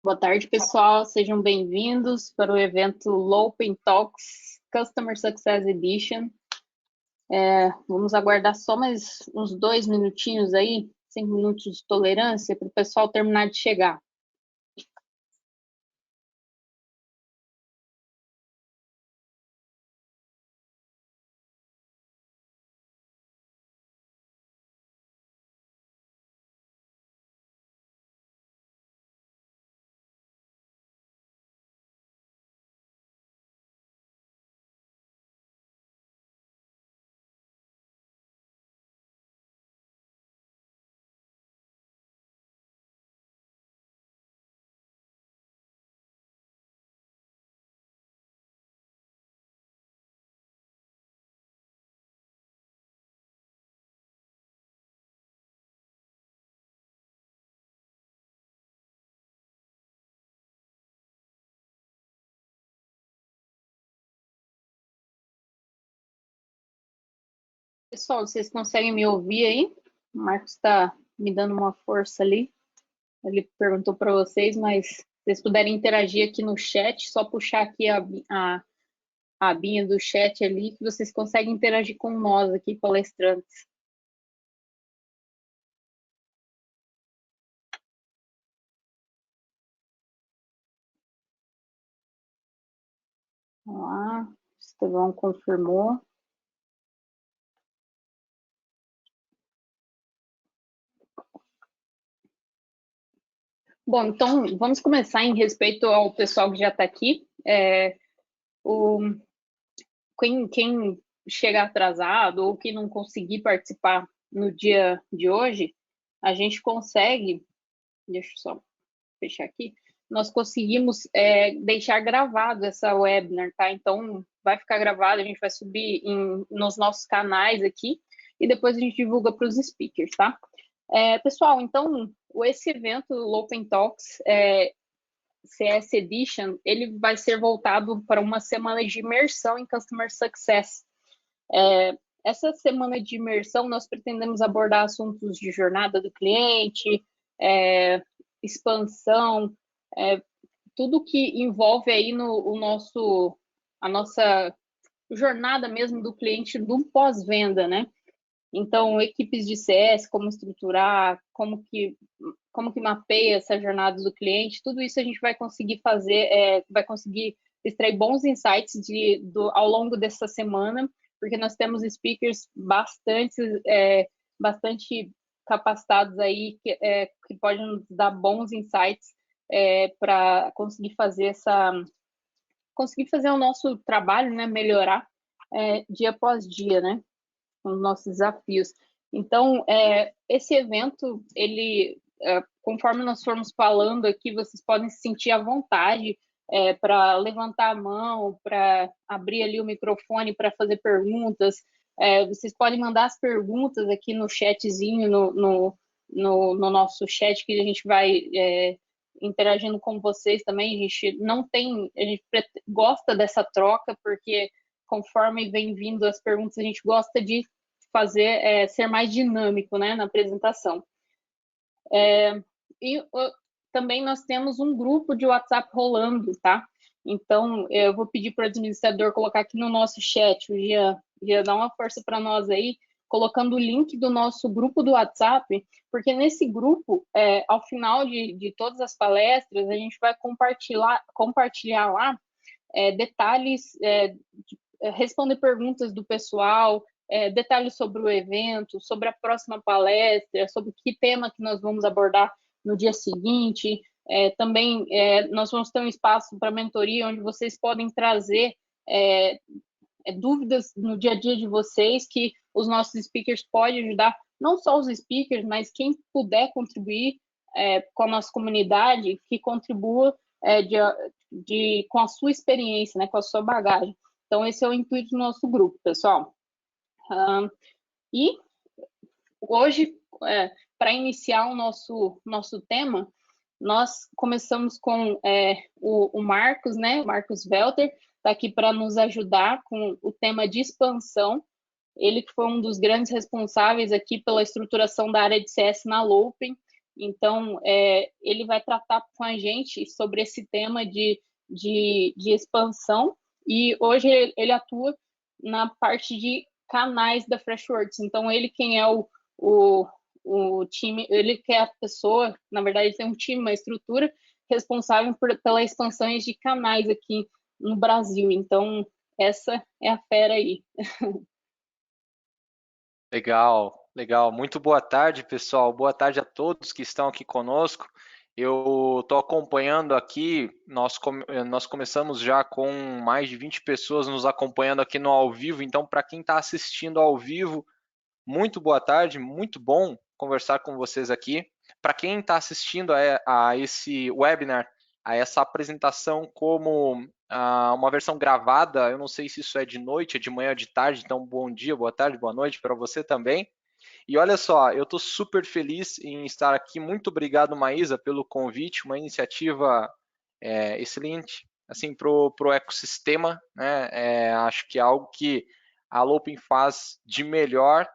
Boa tarde, pessoal. Sejam bem-vindos para o evento Lopen Talks Customer Success Edition. Vamos aguardar só mais uns 2 minutinhos aí, 5 minutos de tolerância para o pessoal terminar de chegar. Pessoal, vocês conseguem me ouvir aí? O Marcos está me dando uma força ali. Ele perguntou para vocês, mas se vocês puderem interagir aqui no chat, só puxar aqui a abinha do chat ali, que vocês conseguem interagir com nós aqui, palestrantes. Vamos lá, Estevão confirmou. Bom, então vamos começar em respeito ao pessoal que já está aqui. Quem chegar atrasado ou que não conseguir participar no dia de hoje, a gente consegue, deixa eu só fechar aqui, nós conseguimos deixar gravado essa webinar, tá? Então vai ficar gravado, a gente vai subir nos nossos canais aqui e depois a gente divulga para os speakers, tá? Pessoal, então esse evento, o Open Talks CS Edition, ele vai ser voltado para uma semana de imersão em Customer Success. Essa semana de imersão, nós pretendemos abordar assuntos de jornada do cliente, expansão, tudo que envolve aí a nossa jornada mesmo do cliente do pós-venda, né? Então, equipes de CS, como estruturar, como que mapeia essa jornada do cliente, tudo isso a gente vai conseguir fazer, vai conseguir extrair bons insights ao longo dessa semana, porque nós temos speakers bastante capacitados aí, que podem nos dar bons insights para conseguir fazer o nosso trabalho, né, melhorar dia após dia, né? Os nossos desafios. Então, esse evento, conforme nós formos falando aqui, vocês podem se sentir à vontade para levantar a mão, para abrir ali o microfone para fazer perguntas. Vocês podem mandar as perguntas aqui no chatzinho, no nosso chat, que a gente vai interagindo com vocês também. A gente gosta dessa troca, porque conforme vem vindo as perguntas, a gente gosta de ser mais dinâmico, né, na apresentação. Também nós temos um grupo de WhatsApp rolando, tá? Então, eu vou pedir para o administrador colocar aqui no nosso chat, o Jean dá uma força para nós aí, colocando o link do nosso grupo do WhatsApp, porque nesse grupo, ao final de todas as palestras, a gente vai compartilhar lá detalhes, responder perguntas do pessoal, detalhes sobre o evento, sobre a próxima palestra, sobre que tema que nós vamos abordar no dia seguinte. Também nós vamos ter um espaço para mentoria, onde vocês podem trazer dúvidas no dia a dia de vocês, que os nossos speakers podem ajudar, não só os speakers, mas quem puder contribuir com a nossa comunidade, que contribua com a sua experiência, né, com a sua bagagem. Então, esse é o intuito do nosso grupo, pessoal. E hoje, para iniciar o nosso tema, nós começamos com o Marcos, né? O Marcos Welter, está aqui para nos ajudar com o tema de expansão. Ele que foi um dos grandes responsáveis aqui pela estruturação da área de CS na Lopen. Então, ele vai tratar com a gente sobre esse tema de expansão, e hoje ele atua na parte de canais da Freshworks. Então, ele quem é o time, ele que é a pessoa, na verdade, tem um time, uma estrutura responsável pelas expansões de canais aqui no Brasil. Então, essa é a fera aí. Legal, legal. Muito boa tarde, pessoal. Boa tarde a todos que estão aqui conosco. Eu estou acompanhando aqui, nós começamos já com mais de 20 pessoas nos acompanhando aqui no ao vivo, então para quem está assistindo ao vivo, muito boa tarde, muito bom conversar com vocês aqui. Para quem está assistindo a esse webinar, a essa apresentação como uma versão gravada, eu não sei se isso é de noite, é de manhã, de tarde, então bom dia, boa tarde, boa noite para você também. E olha só, eu estou super feliz em estar aqui. Muito obrigado, Maísa, pelo convite, uma iniciativa excelente assim, para o ecossistema. Né? Acho que é algo que a Lopin faz de melhor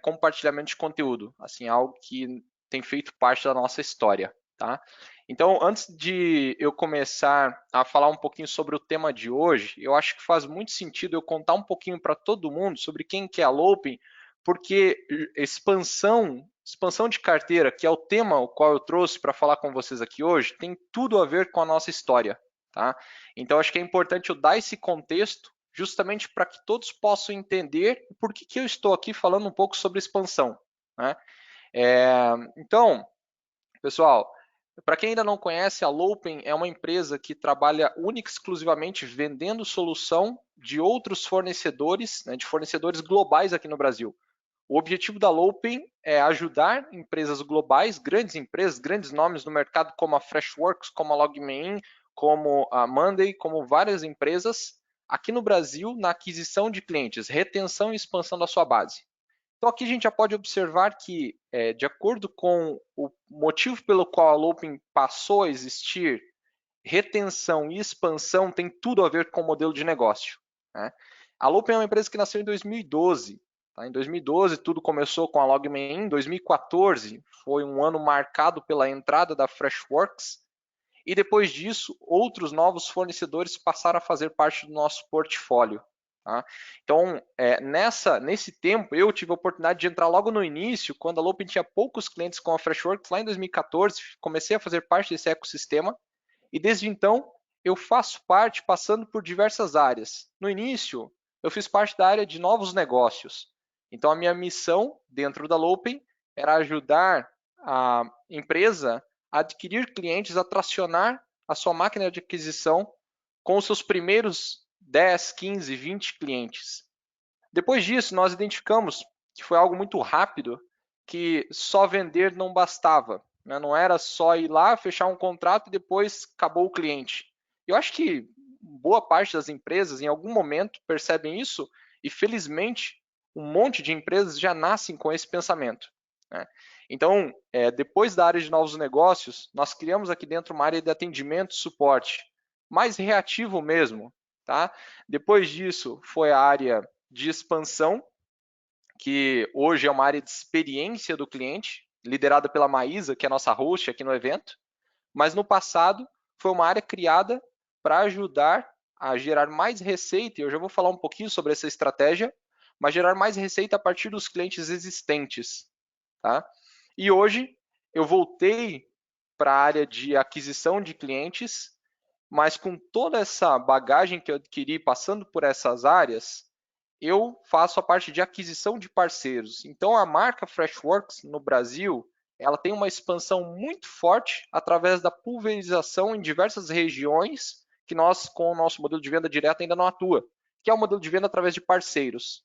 compartilhamento de conteúdo. Assim, algo que tem feito parte da nossa história. Tá? Então, antes de eu começar a falar um pouquinho sobre o tema de hoje, eu acho que faz muito sentido eu contar um pouquinho para todo mundo sobre quem que é a Lopin, porque expansão de carteira, que é o tema o qual eu trouxe para falar com vocês aqui hoje, tem tudo a ver com a nossa história. Tá? Então, acho que é importante eu dar esse contexto justamente para que todos possam entender por que eu estou aqui falando um pouco sobre expansão. Né? Então, pessoal, para quem ainda não conhece, a Lopin é uma empresa que trabalha única e exclusivamente vendendo solução de outros fornecedores, né, de fornecedores globais aqui no Brasil. O objetivo da Lopin é ajudar empresas globais, grandes nomes no mercado, como a Freshworks, como a LogMeIn, como a Monday, como várias empresas, aqui no Brasil, na aquisição de clientes, retenção e expansão da sua base. Então aqui a gente já pode observar que, de acordo com o motivo pelo qual a Lopin passou a existir, retenção e expansão tem tudo a ver com o modelo de negócio. Né? A Lopin é uma empresa que nasceu em 2012. Tá? Em 2012 tudo começou com a LogMeIn. Em 2014 foi um ano marcado pela entrada da Freshworks. E depois disso, outros novos fornecedores passaram a fazer parte do nosso portfólio. Tá? Então, nesse tempo, eu tive a oportunidade de entrar logo no início, quando a Lopin tinha poucos clientes com a Freshworks, lá em 2014, comecei a fazer parte desse ecossistema, e desde então, eu faço parte, passando por diversas áreas. No início, eu fiz parte da área de novos negócios. Então, a minha missão dentro da Lopin era ajudar a empresa a adquirir clientes, a tracionar a sua máquina de aquisição com os seus primeiros 10, 15, 20 clientes. Depois disso, nós identificamos que foi algo muito rápido, que só vender não bastava. Né? Não era só ir lá, fechar um contrato e depois acabou o cliente. Eu acho que boa parte das empresas, em algum momento, percebem isso e, felizmente, um monte de empresas já nascem com esse pensamento. Né? Então, depois da área de novos negócios, nós criamos aqui dentro uma área de atendimento e suporte, mais reativo mesmo. Tá? Depois disso, foi a área de expansão, que hoje é uma área de experiência do cliente, liderada pela Maísa, que é a nossa host aqui no evento, mas no passado foi uma área criada para ajudar a gerar mais receita, e eu já vou falar um pouquinho sobre essa estratégia, mas gerar mais receita a partir dos clientes existentes. Tá? E hoje eu voltei para a área de aquisição de clientes, mas com toda essa bagagem que eu adquiri passando por essas áreas, eu faço a parte de aquisição de parceiros. Então, a marca Freshworks no Brasil, ela tem uma expansão muito forte através da pulverização em diversas regiões que nós, com o nosso modelo de venda direta, ainda não atua, que é o modelo de venda através de parceiros.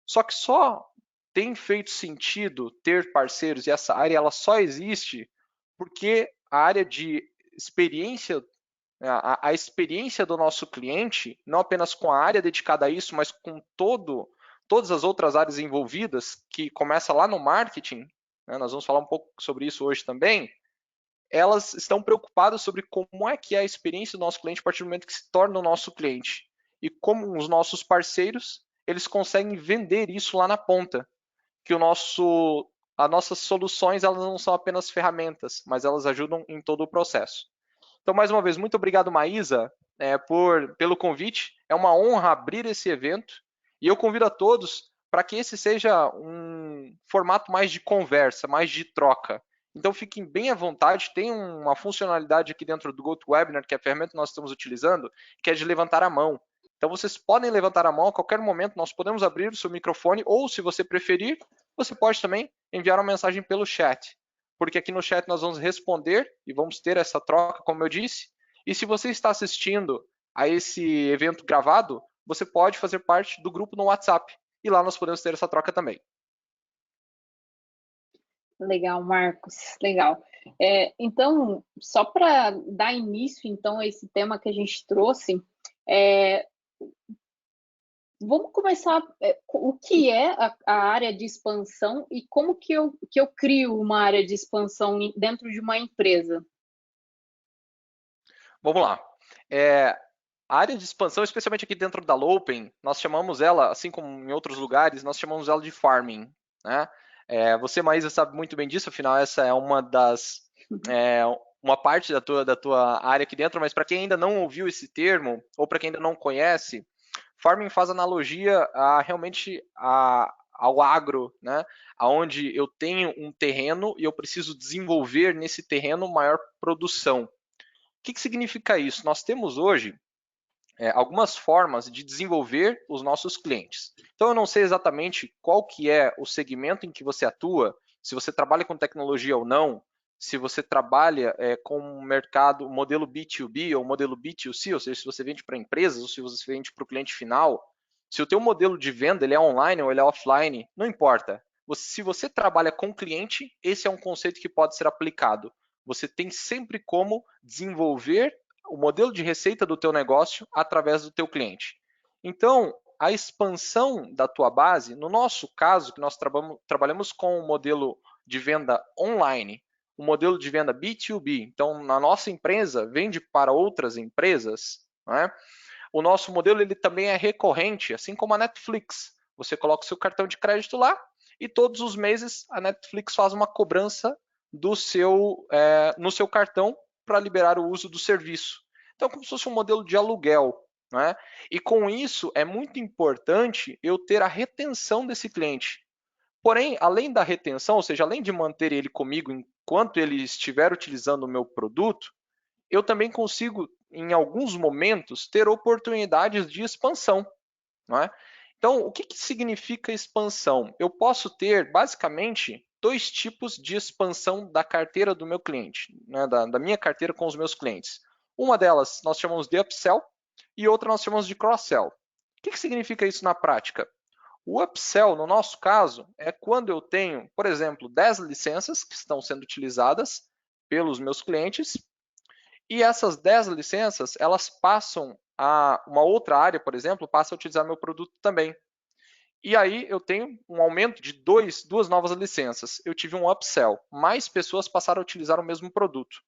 Só que só tem feito sentido ter parceiros, e essa área ela só existe porque a área de experiência, a experiência do nosso cliente, não apenas com a área dedicada a isso, mas com todas as outras áreas envolvidas, que começa lá no marketing, né, nós vamos falar um pouco sobre isso hoje também, elas estão preocupadas sobre como é que é a experiência do nosso cliente a partir do momento que se torna o nosso cliente. E como os nossos parceiros, eles conseguem vender isso lá na ponta, que as nossas soluções elas não são apenas ferramentas, mas elas ajudam em todo o processo. Então, mais uma vez, muito obrigado, Maísa, pelo convite. É uma honra abrir esse evento e eu convido a todos para que esse seja um formato mais de conversa, mais de troca. Então, fiquem bem à vontade. Tem uma funcionalidade aqui dentro do GoToWebinar, que é a ferramenta que nós estamos utilizando, que é de levantar a mão. Então, vocês podem levantar a mão a qualquer momento, nós podemos abrir o seu microfone, ou, se você preferir, você pode também enviar uma mensagem pelo chat, porque aqui no chat nós vamos responder e vamos ter essa troca, como eu disse. E se você está assistindo a esse evento gravado, você pode fazer parte do grupo no WhatsApp, e lá nós podemos ter essa troca também. Legal, Marcos, legal. Então, só para dar início então a esse tema que a gente trouxe, vamos começar. O que é a área de expansão e como que eu crio uma área de expansão dentro de uma empresa? Vamos lá. A área de expansão, especialmente aqui dentro da Lopen, nós chamamos ela, assim como em outros lugares, nós chamamos ela de farming, né? Você, Maísa, sabe muito bem disso, afinal, essa é uma parte da tua área aqui dentro, mas para quem ainda não ouviu esse termo, ou para quem ainda não conhece, farming faz analogia ao agro, né? Onde eu tenho um terreno e eu preciso desenvolver nesse terreno maior produção. O que significa isso? Nós temos hoje algumas formas de desenvolver os nossos clientes. Então, eu não sei exatamente qual que é o segmento em que você atua, se você trabalha com tecnologia ou não, se você trabalha com um mercado, modelo B2B ou modelo B2C, ou seja, se você vende para empresas ou se você vende para o cliente final, se o teu modelo de venda ele é online ou ele é offline, não importa. Se você trabalha com cliente, esse é um conceito que pode ser aplicado. Você tem sempre como desenvolver o modelo de receita do teu negócio através do teu cliente. Então, a expansão da tua base, no nosso caso, que nós trabalhamos com o modelo de venda online, o modelo de venda B2B, então na nossa empresa vende para outras empresas, né? O nosso modelo ele também é recorrente, assim como a Netflix. Você coloca o seu cartão de crédito lá e todos os meses a Netflix faz uma cobrança no seu cartão para liberar o uso do serviço. Então, como se fosse um modelo de aluguel. Né? E com isso, é muito importante eu ter a retenção desse cliente. Porém, além da retenção, ou seja, além de manter ele comigo enquanto ele estiver utilizando o meu produto, eu também consigo, em alguns momentos, ter oportunidades de expansão. Não é? Então, o que significa expansão? Eu posso ter, basicamente, dois tipos de expansão da carteira do meu cliente, né? da minha carteira com os meus clientes. Uma delas nós chamamos de upsell e outra nós chamamos de cross-sell. O que significa isso na prática? O upsell, no nosso caso, é quando eu tenho, por exemplo, 10 licenças que estão sendo utilizadas pelos meus clientes e essas 10 licenças, elas passam a uma outra área, por exemplo, passa a utilizar meu produto também. E aí eu tenho um aumento de duas novas licenças. Eu tive um upsell. Mais pessoas passaram a utilizar o mesmo produto.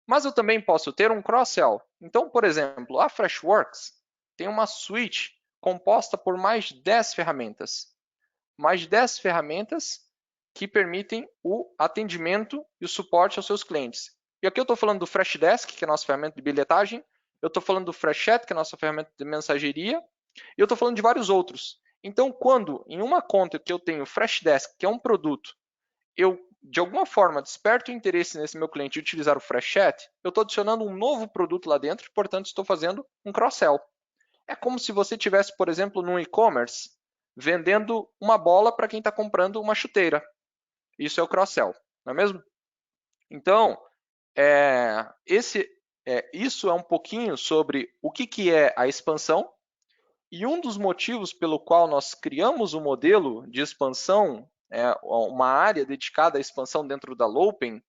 Mas eu também posso ter um cross-sell. Então, por exemplo, a Freshworks tem uma suite composta por mais de 10 ferramentas. Mais de 10 ferramentas que permitem o atendimento e o suporte aos seus clientes. E aqui eu estou falando do Freshdesk, que é a nossa ferramenta de bilhetagem. Eu estou falando do Freshchat, que é a nossa ferramenta de mensageria. E eu estou falando de vários outros. Então, quando em uma conta que eu tenho Freshdesk, que é um produto, eu de alguma forma desperto o interesse nesse meu cliente de utilizar o Freshchat, eu estou adicionando um novo produto lá dentro e, portanto, estou fazendo um cross-sell. É como se você tivesse, por exemplo, no e-commerce, vendendo uma bola para quem está comprando uma chuteira. Isso é o cross-sell, não é mesmo? Então, isso é um pouquinho sobre o que é a expansão. E um dos motivos pelo qual nós criamos o modelo de expansão, uma área dedicada à expansão dentro da Lopen,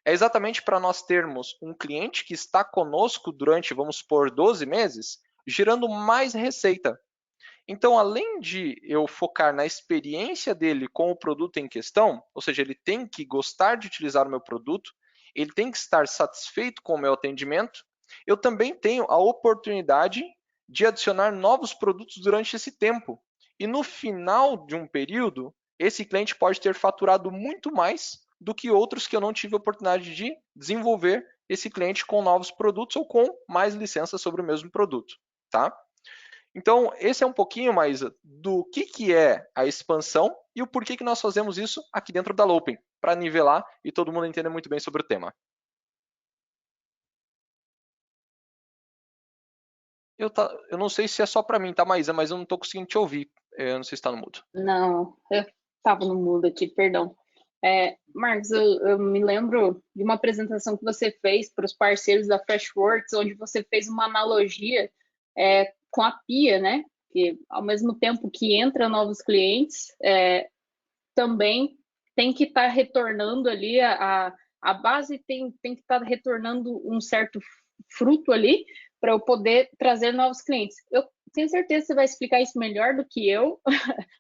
é exatamente para nós termos um cliente que está conosco durante, vamos supor, 12 meses, gerando mais receita. Então, além de eu focar na experiência dele com o produto em questão, ou seja, ele tem que gostar de utilizar o meu produto, ele tem que estar satisfeito com o meu atendimento, eu também tenho a oportunidade de adicionar novos produtos durante esse tempo. E no final de um período, esse cliente pode ter faturado muito mais do que outros que eu não tive a oportunidade de desenvolver esse cliente com novos produtos ou com mais licenças sobre o mesmo produto, tá? Então, esse é um pouquinho mais do que é a expansão e o porquê que nós fazemos isso aqui dentro da Lopen, para nivelar e todo mundo entender muito bem sobre o tema. Eu não sei se é só para mim, tá, Maísa? Mas eu não estou conseguindo te ouvir. Eu não sei se está no mudo. Não, eu estava no mudo aqui, perdão. Marcos, eu me lembro de uma apresentação que você fez para os parceiros da Freshworks, onde você fez uma analogia com a Pia, né? Que ao mesmo tempo que entra novos clientes, também tem que estar retornando ali, a base tem que estar retornando um certo fruto ali para eu poder trazer novos clientes. Eu tenho certeza que você vai explicar isso melhor do que eu,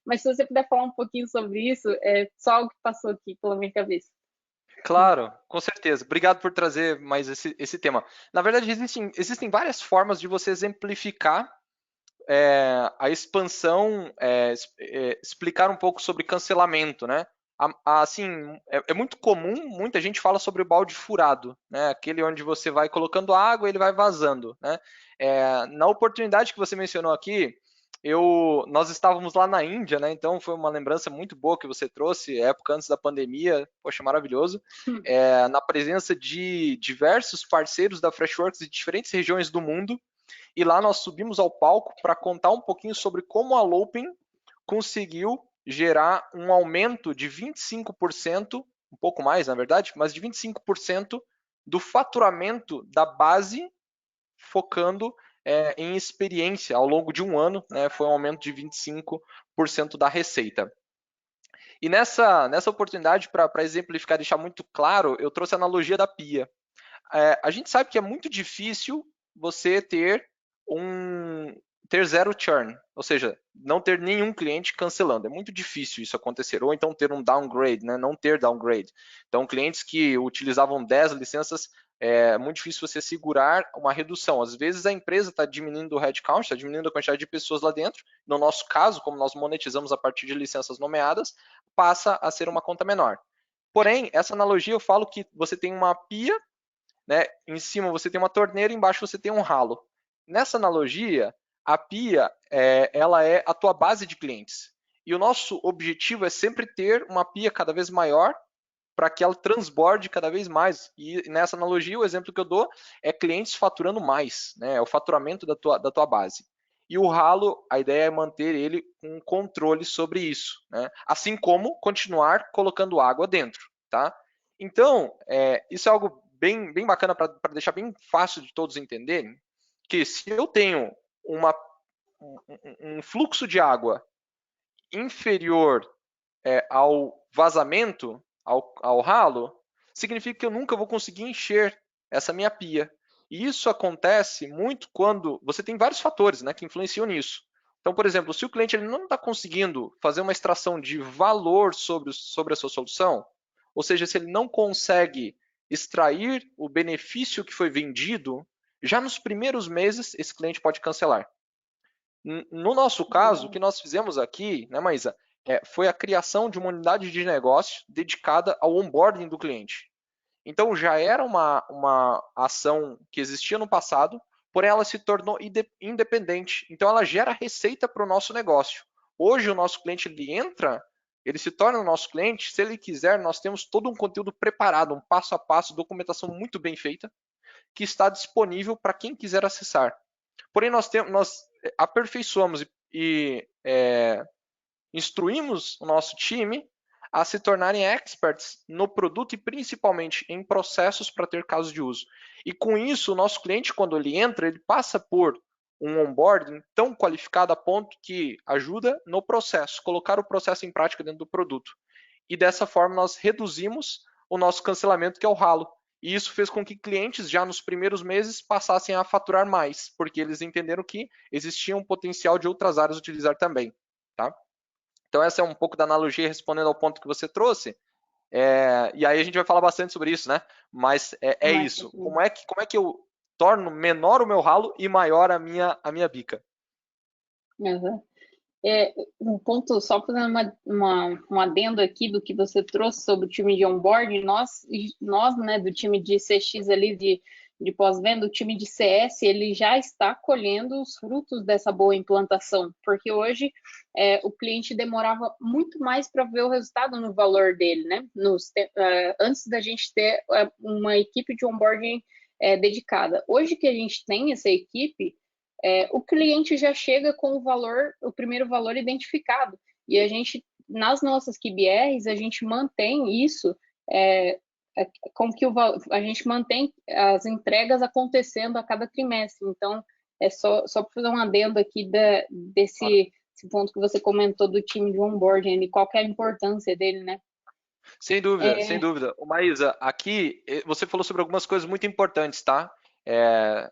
mas se você puder falar um pouquinho sobre isso, é só algo que passou aqui pela minha cabeça. Claro, com certeza. Obrigado por trazer mais esse tema. Na verdade, existem várias formas de você exemplificar a expansão, explicar um pouco sobre cancelamento, né? Assim, é muito comum, muita gente fala sobre o balde furado, né? Aquele onde você vai colocando água e ele vai vazando, né? Na oportunidade que você mencionou aqui, nós estávamos lá na Índia, né? Então foi uma lembrança muito boa que você trouxe, época antes da pandemia, poxa, maravilhoso. Na presença de diversos parceiros da Freshworks de diferentes regiões do mundo, e lá nós subimos ao palco para contar um pouquinho sobre como a Lopen conseguiu gerar um aumento de 25%, um pouco mais na verdade, mas de 25% do faturamento da base, focando em experiência ao longo de um ano, né, foi um aumento de 25% da receita. E nessa oportunidade, para exemplificar, deixar muito claro, eu trouxe a analogia da pia. A gente sabe que é muito difícil você ter zero churn, ou seja, não ter nenhum cliente cancelando. É muito difícil isso acontecer. Ou então ter um downgrade, né? Não ter downgrade. Então, clientes que utilizavam 10 licenças, é muito difícil você segurar uma redução. Às vezes a empresa está diminuindo o headcount, está diminuindo a quantidade de pessoas lá dentro. No nosso caso, como nós monetizamos a partir de licenças nomeadas, passa a ser uma conta menor. Porém, essa analogia eu falo que você tem uma pia, né? Em cima você tem uma torneira, embaixo você tem um ralo. Nessa analogia, a pia ela é a tua base de clientes. E o nosso objetivo é sempre ter uma pia cada vez maior para que ela transborde cada vez mais. E nessa analogia, o exemplo que eu dou é clientes faturando mais, né? É o faturamento da tua base. E o ralo, a ideia é manter ele com controle sobre isso, né? Assim como continuar colocando água dentro, tá? Então, isso é algo bem bacana para deixar bem fácil de todos entenderem, que se eu tenho um fluxo de água inferior ao vazamento, ao ralo, significa que eu nunca vou conseguir encher essa minha pia. E isso acontece muito quando você tem vários fatores, né, que influenciam nisso. Então, por exemplo, se o cliente ele não está conseguindo fazer uma extração de valor sobre a sua solução, ou seja, se ele não consegue extrair o benefício que foi vendido, já nos primeiros meses esse cliente pode cancelar. No nosso caso, o que nós fizemos aqui, né, Maísa, foi a criação de uma unidade de negócio dedicada ao onboarding do cliente. Então já era uma ação que existia no passado, porém ela se tornou independente. Então ela gera receita para o nosso negócio. Hoje o nosso cliente ele entra, ele se torna o nosso cliente. Se ele quiser, nós temos todo um conteúdo preparado, um passo a passo, documentação muito bem feita, que está disponível para quem quiser acessar. Porém nós aperfeiçoamos e instruímos o nosso time a se tornarem experts no produto e principalmente em processos para ter casos de uso. E com isso, o nosso cliente, quando ele entra, ele passa por um onboarding tão qualificado a ponto que ajuda no processo, colocar o processo em prática dentro do produto. E dessa forma nós reduzimos o nosso cancelamento, que é o ralo. E isso fez com que clientes já nos primeiros meses passassem a faturar mais, porque eles entenderam que existia um potencial de outras áreas utilizar também. Tá? Então essa é um pouco da analogia respondendo ao ponto que você trouxe. E aí a gente vai falar bastante sobre isso, né? Mas é isso. Como é que eu torno menor o meu ralo e maior a minha bica? Uhum. Um ponto, só fazendo um adendo aqui do que você trouxe sobre o time de onboarding, nós, né, do time de CX ali, de pós-venda, o time de CS, ele já está colhendo os frutos dessa boa implantação, porque hoje o cliente demorava muito mais para ver o resultado no valor dele, né? Antes da gente ter uma equipe de onboarding dedicada. Hoje que a gente tem essa equipe, o cliente já chega com o primeiro valor identificado. E a gente, nas nossas QBRs, a gente mantém isso, com que a gente mantém as entregas acontecendo a cada trimestre. Então, só para fazer um adendo aqui desse ponto que você comentou do time de onboarding, qual que é a importância dele, né? Sem dúvida, sem dúvida. Ô, Maísa, aqui você falou sobre algumas coisas muito importantes, tá?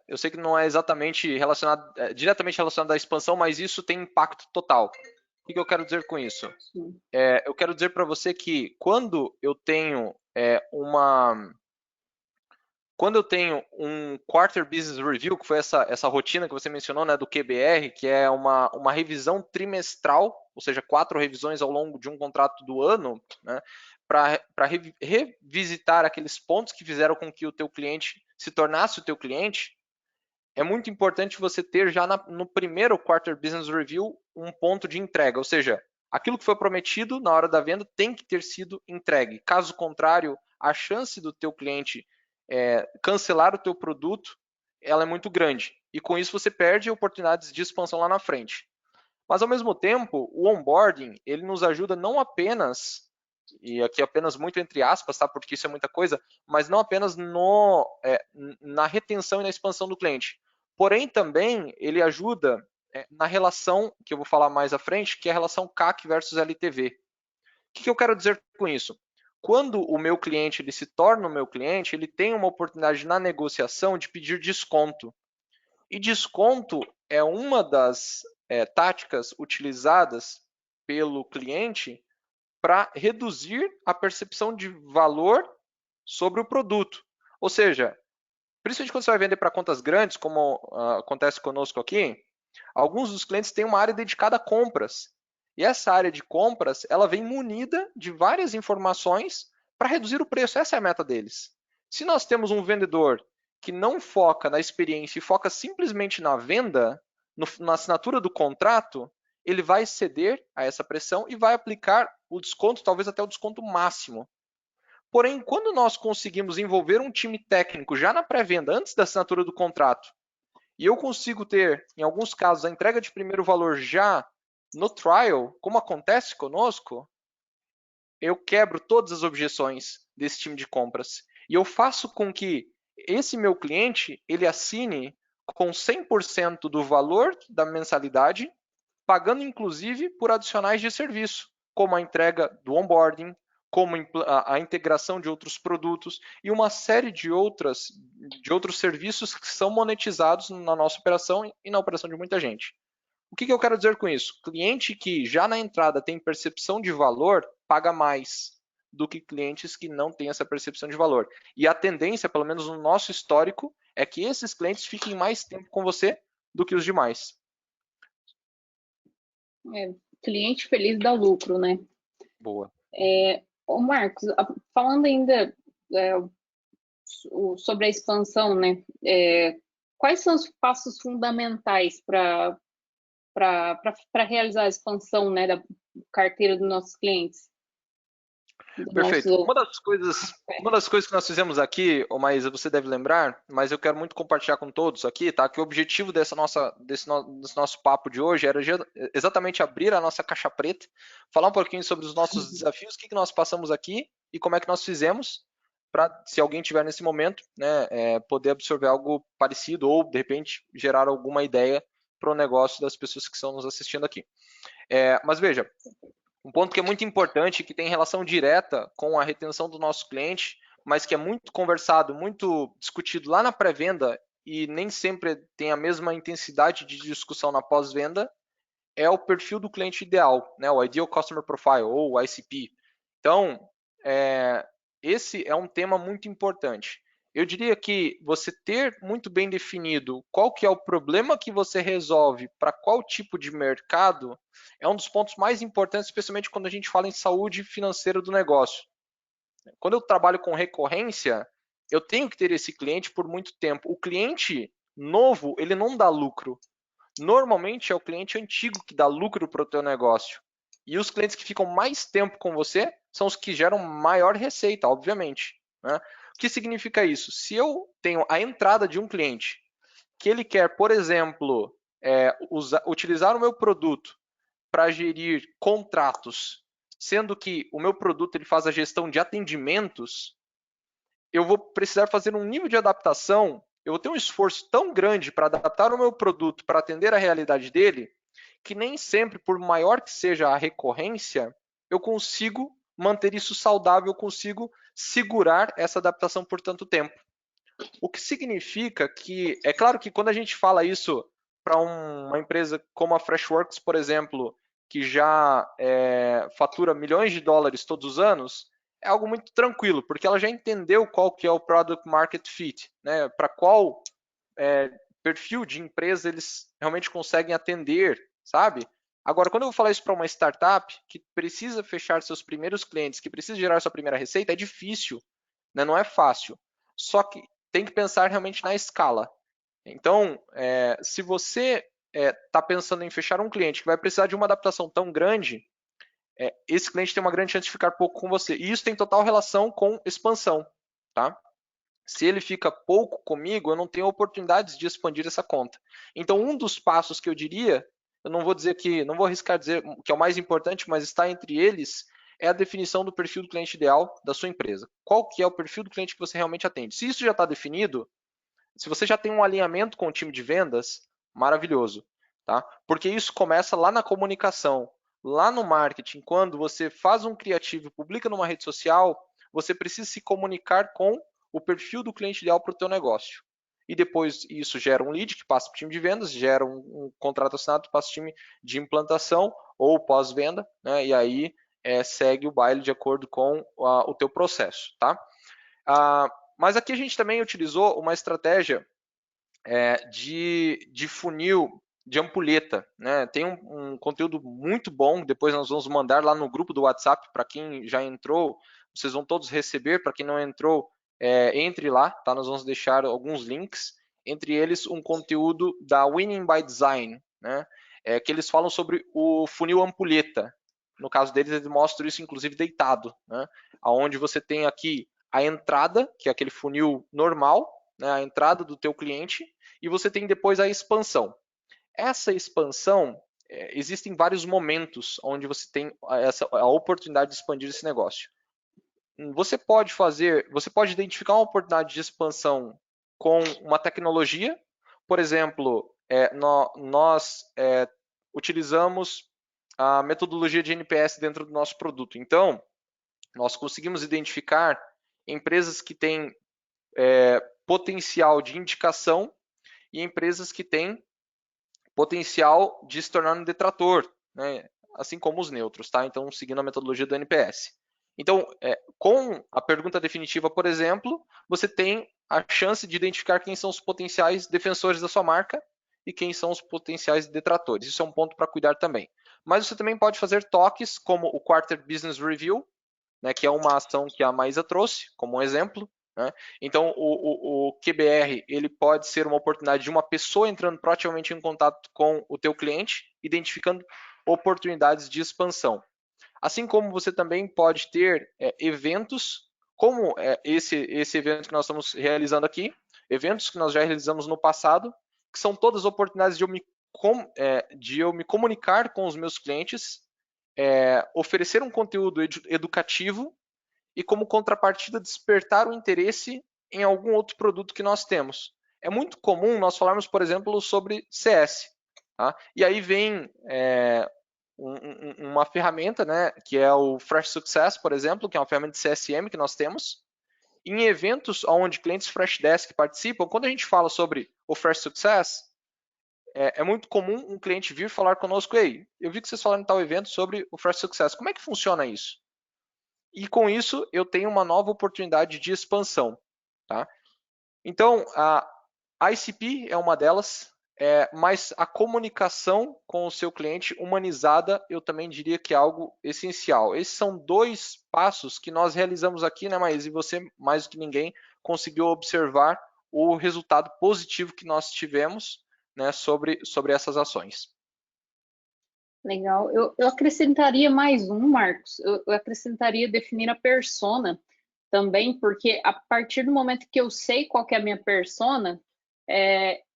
Eu sei que não é exatamente relacionado, diretamente relacionado à expansão, mas isso tem impacto total. O que eu quero dizer com isso? Eu quero dizer para você que quando eu tenho um Quarter Business Review, que foi essa rotina que você mencionou, né, do QBR, que é uma revisão trimestral, ou seja, 4 revisões ao longo de um contrato do ano, né, para revisitar aqueles pontos que fizeram com que o teu cliente se tornasse o teu cliente, é muito importante você ter já no primeiro Quarter Business Review um ponto de entrega, ou seja, aquilo que foi prometido na hora da venda tem que ter sido entregue. Caso contrário, a chance do teu cliente cancelar o teu produto, ela é muito grande. E com isso você perde oportunidades de expansão lá na frente. Mas ao mesmo tempo, o onboarding, ele nos ajuda não apenas, e aqui apenas muito entre aspas, tá? Porque isso é muita coisa, mas não apenas na retenção e na expansão do cliente. Porém, também ele ajuda na relação, que eu vou falar mais à frente, que é a relação CAC versus LTV. O que eu quero dizer com isso? Quando o meu cliente ele se torna o meu cliente, ele tem uma oportunidade na negociação de pedir desconto. E desconto é uma das táticas utilizadas pelo cliente para reduzir a percepção de valor sobre o produto. Ou seja, principalmente quando você vai vender para contas grandes, como acontece conosco aqui, alguns dos clientes têm uma área dedicada a compras. E essa área de compras, ela vem munida de várias informações para reduzir o preço. Essa é a meta deles. Se nós temos um vendedor que não foca na experiência e foca simplesmente na venda, na assinatura do contrato, ele vai ceder a essa pressão e vai aplicar o desconto, talvez até o desconto máximo. Porém, quando nós conseguimos envolver um time técnico já na pré-venda, antes da assinatura do contrato, e eu consigo ter, em alguns casos, a entrega de primeiro valor já no trial, como acontece conosco, eu quebro todas as objeções desse time de compras. E eu faço com que esse meu cliente, ele assine com 100% do valor da mensalidade, pagando inclusive por adicionais de serviço, como a entrega do onboarding, como a integração de outros produtos e uma série de outros serviços que são monetizados na nossa operação e na operação de muita gente. O que eu quero dizer com isso? Cliente que já na entrada tem percepção de valor, paga mais do que clientes que não têm essa percepção de valor. E a tendência, pelo menos no nosso histórico, é que esses clientes fiquem mais tempo com você do que os demais. Cliente feliz dá lucro, né? Boa. Ô Marcos, falando ainda sobre a expansão, né? Quais são os passos fundamentais para realizar a expansão, né, da carteira dos nossos clientes? Perfeito. Uma das coisas que nós fizemos aqui, ô Maísa, você deve lembrar, mas eu quero muito compartilhar com todos aqui, tá? Que o objetivo desse nosso papo de hoje era exatamente abrir a nossa caixa preta, falar um pouquinho sobre os nossos desafios, o que nós passamos aqui e como é que nós fizemos para, se alguém tiver nesse momento, né, poder absorver algo parecido ou, de repente, gerar alguma ideia para o negócio das pessoas que estão nos assistindo aqui. Mas veja, um ponto que é muito importante, que tem relação direta com a retenção do nosso cliente, mas que é muito conversado, muito discutido lá na pré-venda e nem sempre tem a mesma intensidade de discussão na pós-venda, é o perfil do cliente ideal, né? O Ideal Customer Profile, ou o ICP. Então, esse é um tema muito importante. eu diria que você ter muito bem definido qual que é o problema que você resolve para qual tipo de mercado é um dos pontos mais importantes, especialmente quando a gente fala em saúde financeira do negócio. Quando eu trabalho com recorrência, eu tenho que ter esse cliente por muito tempo. O cliente novo, ele não dá lucro. Normalmente é o cliente antigo que dá lucro para o teu negócio. E os clientes que ficam mais tempo com você são os que geram maior receita, obviamente. Né? O que significa isso? Se eu tenho a entrada de um cliente que ele quer, por exemplo, utilizar o meu produto para gerir contratos, sendo que o meu produto ele faz a gestão de atendimentos, eu vou precisar fazer um nível de adaptação, eu vou ter um esforço tão grande para adaptar o meu produto para atender a realidade dele, que nem sempre, por maior que seja a recorrência, eu consigo manter isso saudável, eu consigo segurar essa adaptação por tanto tempo. O que significa que, é claro que quando a gente fala isso para uma empresa como a Freshworks, por exemplo, que já fatura milhões de dólares todos os anos, é algo muito tranquilo, porque ela já entendeu qual que é o product market fit, né? Para qual perfil de empresa eles realmente conseguem atender, sabe? Agora, quando eu vou falar isso para uma startup que precisa fechar seus primeiros clientes, que precisa gerar sua primeira receita, é difícil, né? Não é fácil. Só que tem que pensar realmente na escala. Então, se você está pensando em fechar um cliente que vai precisar de uma adaptação tão grande, esse cliente tem uma grande chance de ficar pouco com você. E isso tem total relação com expansão, tá? Se ele fica pouco comigo, eu não tenho oportunidades de expandir essa conta. Então, um dos passos que eu diria, eu não vou dizer que, não vou arriscar dizer que é o mais importante, mas está entre eles, é a definição do perfil do cliente ideal da sua empresa. Qual que é o perfil do cliente que você realmente atende? Se isso já está definido, se você já tem um alinhamento com o time de vendas, maravilhoso, tá? Porque isso começa lá na comunicação, lá no marketing. Quando você faz um criativo e publica numa rede social, você precisa se comunicar com o perfil do cliente ideal para o teu negócio. E depois isso gera um lead que passa para o time de vendas, gera um contrato assinado que passa para o time de implantação ou pós-venda, né? E aí segue o baile de acordo com o teu processo, tá? Mas aqui a gente também utilizou uma estratégia de funil, de ampulheta. Né? Tem um conteúdo muito bom, depois nós vamos mandar lá no grupo do WhatsApp para quem já entrou, vocês vão todos receber, para quem não entrou, entre lá, tá? Nós vamos deixar alguns links, entre eles um conteúdo da Winning by Design, né? Que eles falam sobre o funil ampulheta. No caso deles, eles mostram isso inclusive deitado, né? Onde você tem aqui a entrada, que é aquele funil normal, né? A entrada do teu cliente, e você tem depois a expansão. Essa expansão, existem vários momentos onde você tem a oportunidade de expandir esse negócio. Você pode identificar uma oportunidade de expansão com uma tecnologia, por exemplo, nós utilizamos a metodologia de NPS dentro do nosso produto. Então, nós conseguimos identificar empresas que têm potencial de indicação e empresas que têm potencial de se tornar um detrator, né? Assim como os neutros, tá? Então, seguindo a metodologia do NPS. Então, com a pergunta definitiva, por exemplo, você tem a chance de identificar quem são os potenciais defensores da sua marca e quem são os potenciais detratores. Isso é um ponto para cuidar também. Mas você também pode fazer toques, como o Quarter Business Review, né, que é uma ação que a Maísa trouxe, como um exemplo. Né? Então, o QBR ele pode ser uma oportunidade de uma pessoa entrando proativamente em contato com o teu cliente, identificando oportunidades de expansão. Assim como você também pode ter eventos, como esse evento que nós estamos realizando aqui, eventos que nós já realizamos no passado, que são todas oportunidades de eu me comunicar com os meus clientes, oferecer um conteúdo educativo e, como contrapartida, despertar o interesse em algum outro produto que nós temos. É muito comum nós falarmos, por exemplo, sobre CS. Tá? E aí vem uma ferramenta, né, que é o Fresh Success, por exemplo, que é uma ferramenta de CSM que nós temos. Em eventos onde clientes Freshdesk participam, quando a gente fala sobre o Fresh Success, é muito comum um cliente vir falar conosco: ei, eu vi que vocês falaram em tal evento sobre o Fresh Success, como é que funciona isso? E com isso eu tenho uma nova oportunidade de expansão. Tá? Então, a ICP é uma delas, mas a comunicação com o seu cliente humanizada, eu também diria que é algo essencial. Esses são 2 passos que nós realizamos aqui, né, Maís? E você, mais do que ninguém, conseguiu observar o resultado positivo que nós tivemos, né, sobre essas ações. Legal. Eu acrescentaria mais um, Marcos. Eu acrescentaria definir a persona também, porque a partir do momento que eu sei qual que é a minha persona,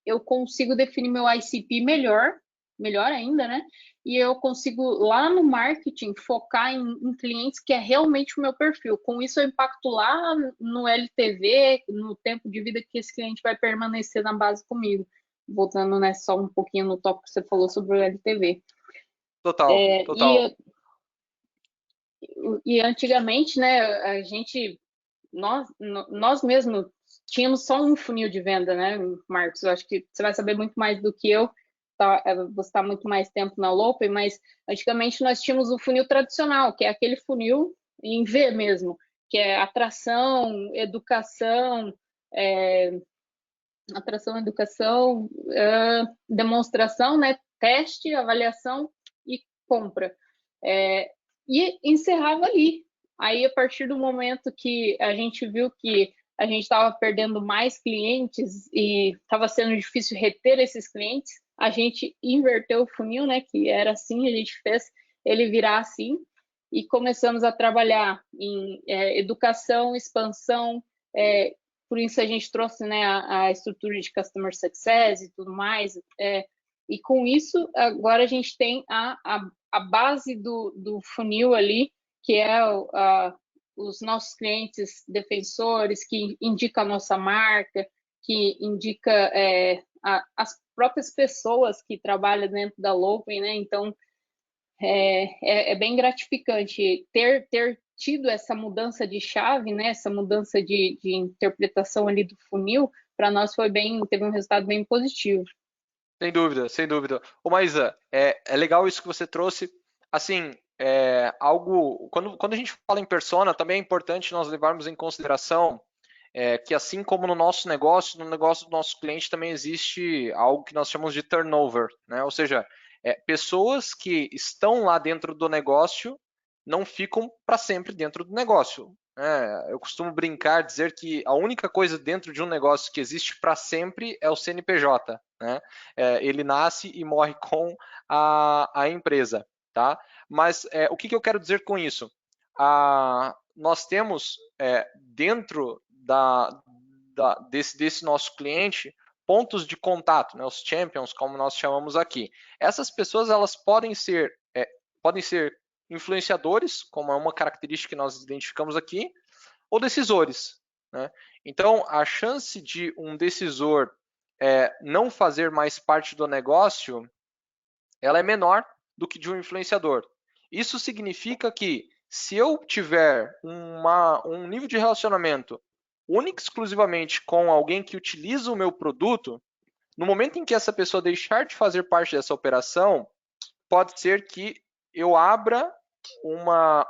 eu consigo definir meu ICP melhor ainda, né? E eu consigo, lá no marketing, focar em clientes que é realmente o meu perfil. Com isso, eu impacto lá no LTV, no tempo de vida que esse cliente vai permanecer na base comigo. Voltando, né, só um pouquinho no tópico que você falou sobre o LTV. Total, É, total. e antigamente, né, nós mesmos tínhamos só um funil de venda, né, Marcos? Eu acho que você vai saber muito mais do que eu, você está muito mais tempo na Lopen, mas antigamente nós tínhamos o funil tradicional, que é aquele funil em V mesmo, que é é, educação, demonstração, né, teste, avaliação e compra. E encerrava ali. Aí, a partir do momento que a gente viu que a gente estava perdendo mais clientes e estava sendo difícil reter esses clientes, a gente inverteu o funil, né? Que era assim, a gente fez ele virar assim e começamos a trabalhar em educação, expansão. Por isso a gente trouxe, né, a estrutura de Customer Success e tudo mais. E com isso, agora a gente tem a base do funil ali, que é os nossos clientes defensores, que indica a nossa marca, que indica as próprias pessoas que trabalham dentro da Lopen, né? Então, é bem gratificante ter tido essa mudança de chave, né? Essa mudança de interpretação ali do funil, para nós teve um resultado bem positivo. Sem dúvida, sem dúvida. Ô Maísa, é legal isso que você trouxe. Assim, quando a gente fala em persona, também é importante nós levarmos em consideração que assim como no nosso negócio, no negócio do nosso cliente também existe algo que nós chamamos de turnover, né? Ou seja, pessoas que estão lá dentro do negócio não ficam para sempre dentro do negócio. Eu costumo brincar, dizer que a única coisa dentro de um negócio que existe para sempre é o CNPJ, né? Ele nasce e morre com a empresa, tá? Mas o que eu quero dizer com isso? Nós temos dentro desse nosso cliente pontos de contato, né, os champions, como nós chamamos aqui. Essas pessoas elas podem ser influenciadores, como é uma característica que nós identificamos aqui, ou decisores. Né? Então, a chance de um decisor não fazer mais parte do negócio, ela é menor do que de um influenciador. Isso significa que se eu tiver um nível de relacionamento único e exclusivamente com alguém que utiliza o meu produto, no momento em que essa pessoa deixar de fazer parte dessa operação, pode ser que eu abra uma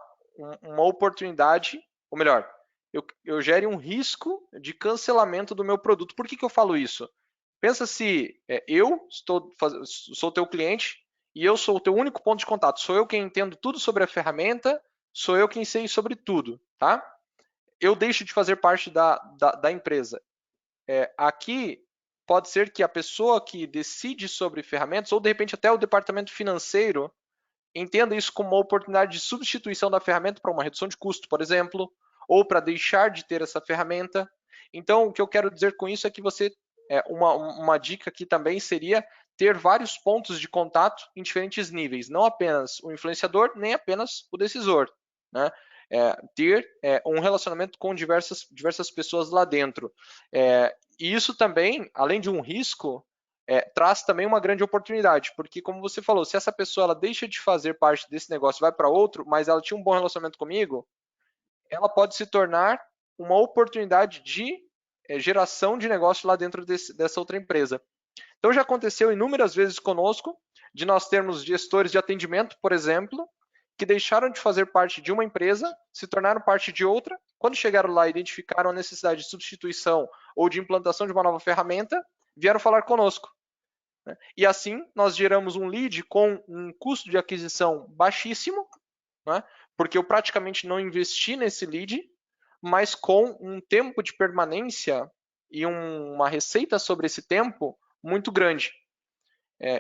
oportunidade, ou melhor, eu gere um risco de cancelamento do meu produto. Por que eu falo isso? Pensa se eu sou teu cliente e eu sou o teu único ponto de contato. Sou eu quem entendo tudo sobre a ferramenta, sou eu quem sei sobre tudo, tá? Eu deixo de fazer parte da empresa. Aqui pode ser que a pessoa que decide sobre ferramentas, ou de repente até o departamento financeiro, entenda isso como uma oportunidade de substituição da ferramenta para uma redução de custo, por exemplo, ou para deixar de ter essa ferramenta. Então, o que eu quero dizer com isso é que uma dica aqui também seria ter vários pontos de contato em diferentes níveis, não apenas o influenciador, nem apenas o decisor. Né? Ter um relacionamento com diversas pessoas lá dentro. E isso também, além de um risco, traz também uma grande oportunidade, porque como você falou, se essa pessoa ela deixa de fazer parte desse negócio e vai para outro, mas ela tinha um bom relacionamento comigo, ela pode se tornar uma oportunidade de geração de negócio lá dentro dessa outra empresa. Então já aconteceu inúmeras vezes conosco de nós termos gestores de atendimento, por exemplo, que deixaram de fazer parte de uma empresa, se tornaram parte de outra. Quando chegaram lá, identificaram a necessidade de substituição ou de implantação de uma nova ferramenta, vieram falar conosco. E assim, nós geramos um lead com um custo de aquisição baixíssimo, né? Porque eu praticamente não investi nesse lead, mas com um tempo de permanência e uma receita sobre esse tempo muito grande.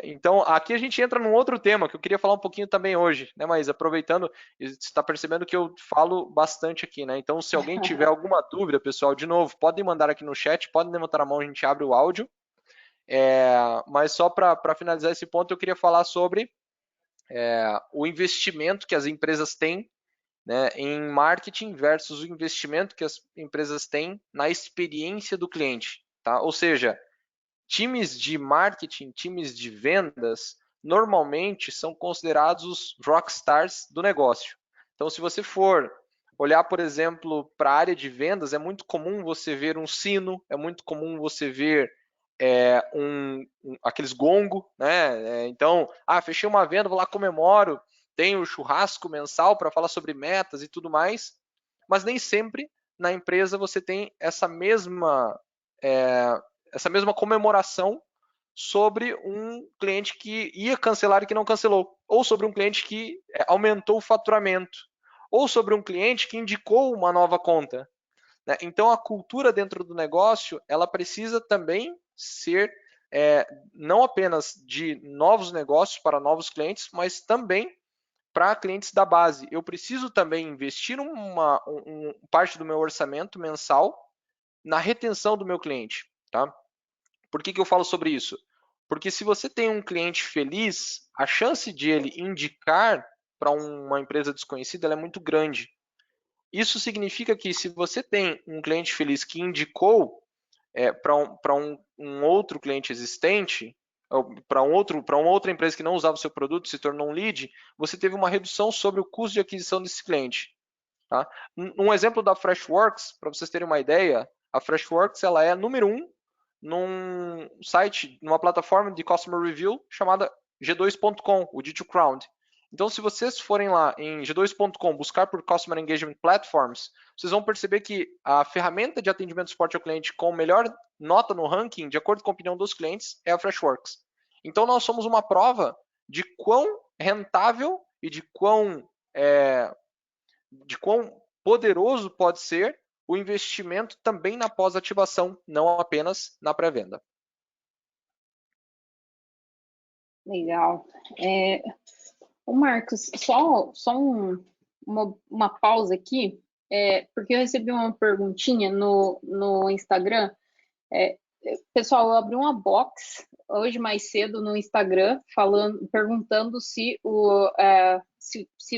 Então, aqui a gente entra num outro tema que eu queria falar um pouquinho também hoje, né, Maísa? Aproveitando, você está percebendo que eu falo bastante aqui, né? Então, se alguém tiver alguma dúvida, pessoal, de novo, podem mandar aqui no chat, podem levantar a mão, a gente abre o áudio. Mas só para finalizar esse ponto, eu queria falar sobre o investimento que as empresas têm, né, em marketing versus o investimento que as empresas têm na experiência do cliente. Tá? Ou seja, times de marketing, times de vendas, normalmente são considerados os rockstars do negócio. Então, se você for olhar, por exemplo, para a área de vendas, é muito comum você ver um sino, é muito comum você ver aqueles gongo, né? Então, fechei uma venda, vou lá, comemoro, tenho o churrasco mensal para falar sobre metas e tudo mais, mas nem sempre na empresa você tem essa mesma comemoração sobre um cliente que ia cancelar e que não cancelou, ou sobre um cliente que aumentou o faturamento, ou sobre um cliente que indicou uma nova conta. Né? Então, a cultura dentro do negócio, ela precisa também ser não apenas de novos negócios para novos clientes, mas também para clientes da base. Eu preciso também investir parte do meu orçamento mensal na retenção do meu cliente. Tá? Por que eu falo sobre isso? Porque se você tem um cliente feliz, a chance de ele indicar para uma empresa desconhecida é muito grande. Isso significa que se você tem um cliente feliz que indicou para um outro cliente existente, para uma outra empresa que não usava o seu produto, se tornou um lead, você teve uma redução sobre o custo de aquisição desse cliente. Tá? Um exemplo da Freshworks, para vocês terem uma ideia, a Freshworks ela é número 1 num site, numa plataforma de Customer Review chamada G2.com, o G2Crowd. Então, se vocês forem lá em G2.com buscar por Customer Engagement Platforms, vocês vão perceber que a ferramenta de atendimento e suporte ao cliente com melhor nota no ranking, de acordo com a opinião dos clientes, é a Freshworks. Então, nós somos uma prova de quão rentável e de quão poderoso pode ser o investimento também na pós-ativação, não apenas na pré-venda. Legal. O Marcos, só uma pausa aqui, porque eu recebi uma perguntinha no Instagram. Pessoal, eu abri uma box hoje mais cedo no Instagram, perguntando se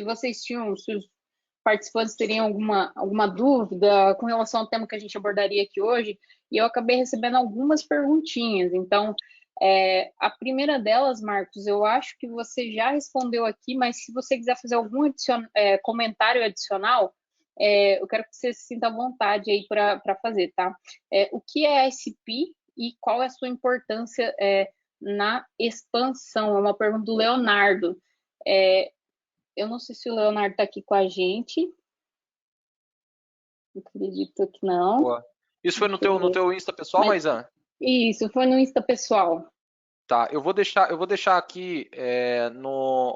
vocês tinham, se os participantes teriam alguma dúvida com relação ao tema que a gente abordaria aqui hoje, e eu acabei recebendo algumas perguntinhas. Então, a primeira delas, Marcos, eu acho que você já respondeu aqui, mas se você quiser fazer algum comentário adicional, eu quero que você se sinta à vontade aí para fazer, tá? O que é ICP e qual é a sua importância na expansão? É uma pergunta do Leonardo. Eu não sei se o Leonardo está aqui com a gente. Acredito que não. Boa. Isso foi no teu Insta pessoal, Maizan? Isso, foi no Insta pessoal. Tá, eu vou deixar aqui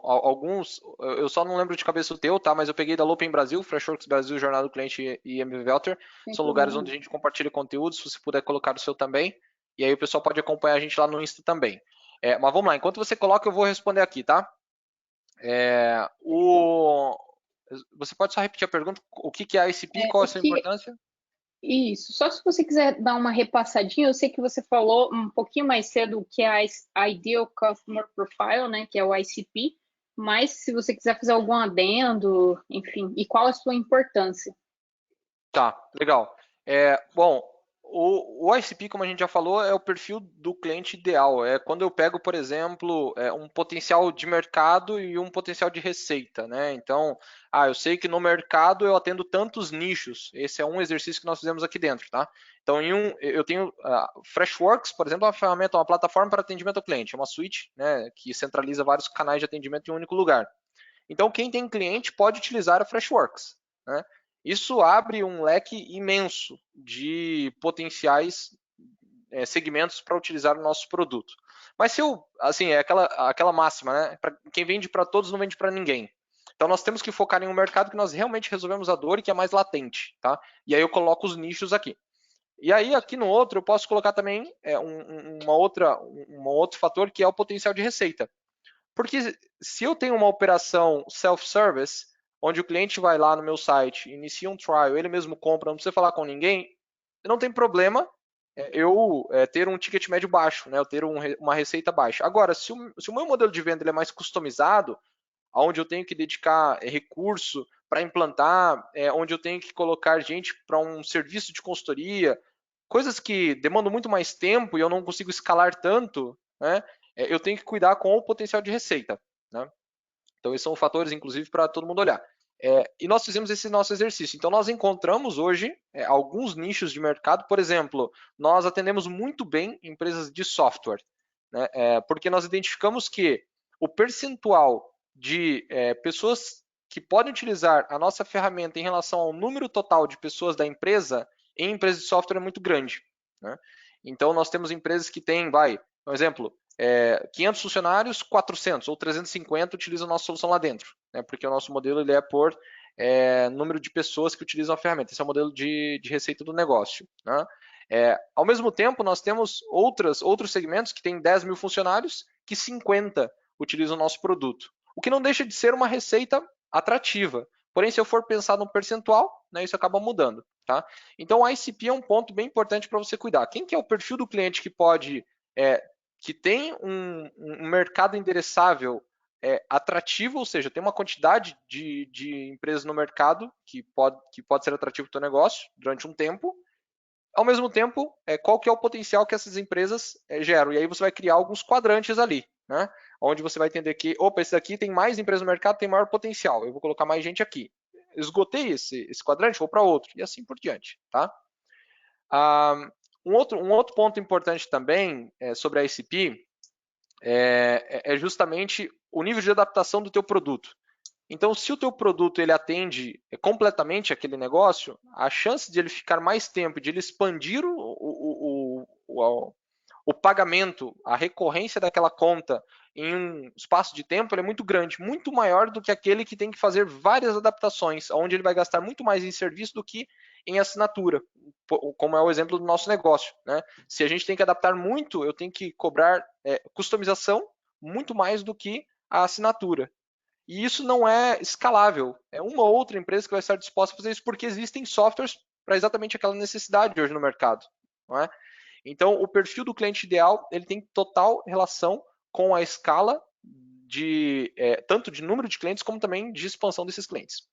alguns, eu só não lembro de cabeça o teu, tá? Mas eu peguei da Lopen Brasil, Freshworks Brasil, Jornada do Cliente e MV Velter. São lugares onde a gente compartilha conteúdo, se você puder colocar o seu também. E aí o pessoal pode acompanhar a gente lá no Insta também. Mas vamos lá, enquanto você coloca, eu vou responder aqui, tá? Você pode só repetir a pergunta? O que é ICP e qual é a sua importância? Isso, só se você quiser dar uma repassadinha, eu sei que você falou um pouquinho mais cedo o que é a Ideal Customer Profile, né, que é o ICP, mas se você quiser fazer algum adendo, enfim, e qual a sua importância? Tá, legal. Bom, o ICP, como a gente já falou, é o perfil do cliente ideal. É quando eu pego, por exemplo, um potencial de mercado e um potencial de receita, né? Então, eu sei que no mercado eu atendo tantos nichos. Esse é um exercício que nós fizemos aqui dentro, tá? Então, eu tenho Freshworks, por exemplo, é uma ferramenta, uma plataforma para atendimento ao cliente, é uma suite, né, que centraliza vários canais de atendimento em um único lugar. Então, quem tem cliente pode utilizar a Freshworks, né? Isso abre um leque imenso de potenciais segmentos para utilizar o nosso produto. Mas se eu, assim, é aquela máxima, né? Quem vende para todos não vende para ninguém. Então nós temos que focar em um mercado que nós realmente resolvemos a dor e que é mais latente, tá? E aí eu coloco os nichos aqui. E aí aqui no outro eu posso colocar também um outro fator que é o potencial de receita. Porque se eu tenho uma operação self-service, onde o cliente vai lá no meu site, inicia um trial, ele mesmo compra, não precisa falar com ninguém, não tem problema eu ter um ticket médio baixo, né? Eu ter uma receita baixa. Agora, se o meu modelo de venda ele é mais customizado, onde eu tenho que dedicar recurso para implantar, onde eu tenho que colocar gente para um serviço de consultoria, coisas que demandam muito mais tempo e eu não consigo escalar tanto, né? Eu tenho que cuidar com o potencial de receita, né? Então, esses são fatores, inclusive, para todo mundo olhar. E nós fizemos esse nosso exercício. Então, nós encontramos hoje alguns nichos de mercado. Por exemplo, nós atendemos muito bem empresas de software, né? Porque nós identificamos que o percentual de pessoas que podem utilizar a nossa ferramenta em relação ao número total de pessoas da empresa em empresas de software é muito grande, né? Então, nós temos empresas que têm, por exemplo, 500 funcionários, 400 ou 350 utilizam a nossa solução lá dentro, né? Porque o nosso modelo ele é por número de pessoas que utilizam a ferramenta. Esse é o modelo de receita do negócio, né? Ao mesmo tempo, nós temos outros segmentos que têm 10 mil funcionários, que 50 utilizam o nosso produto. O que não deixa de ser uma receita atrativa. Porém, se eu for pensar no percentual, né, isso acaba mudando. Tá? Então, o ICP é um ponto bem importante para você cuidar. Quem que é o perfil do cliente que pode que tem um mercado endereçável atrativo, ou seja, tem uma quantidade de empresas no mercado que pode ser atrativo para o teu negócio durante um tempo. Ao mesmo tempo, qual que é o potencial que essas empresas geram? E aí você vai criar alguns quadrantes ali, né? Onde você vai entender que, opa, esse daqui tem mais empresas no mercado, tem maior potencial. Eu vou colocar mais gente aqui. Esgotei esse quadrante, vou para outro. E assim por diante, tá? Um outro ponto importante também sobre a ICP é justamente o nível de adaptação do teu produto. Então, se o teu produto ele atende completamente aquele negócio, a chance de ele ficar mais tempo, de ele expandir o pagamento, a recorrência daquela conta em um espaço de tempo é muito grande, muito maior do que aquele que tem que fazer várias adaptações, onde ele vai gastar muito mais em serviço do que em assinatura, como é o exemplo do nosso negócio, né? Se a gente tem que adaptar muito, eu tenho que cobrar customização muito mais do que a assinatura. E isso não é escalável. É uma ou outra empresa que vai estar disposta a fazer isso porque existem softwares para exatamente aquela necessidade hoje no mercado, não é? Então, o perfil do cliente ideal ele tem total relação com a escala tanto de número de clientes como também de expansão desses clientes.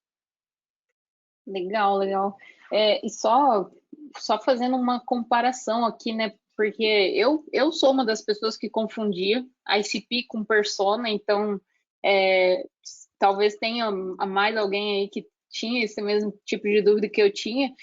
Legal, legal. E só fazendo uma comparação aqui, né? Porque eu sou uma das pessoas que confundia ICP com persona, então talvez tenha a mais alguém aí que tinha esse mesmo tipo de dúvida que eu tinha.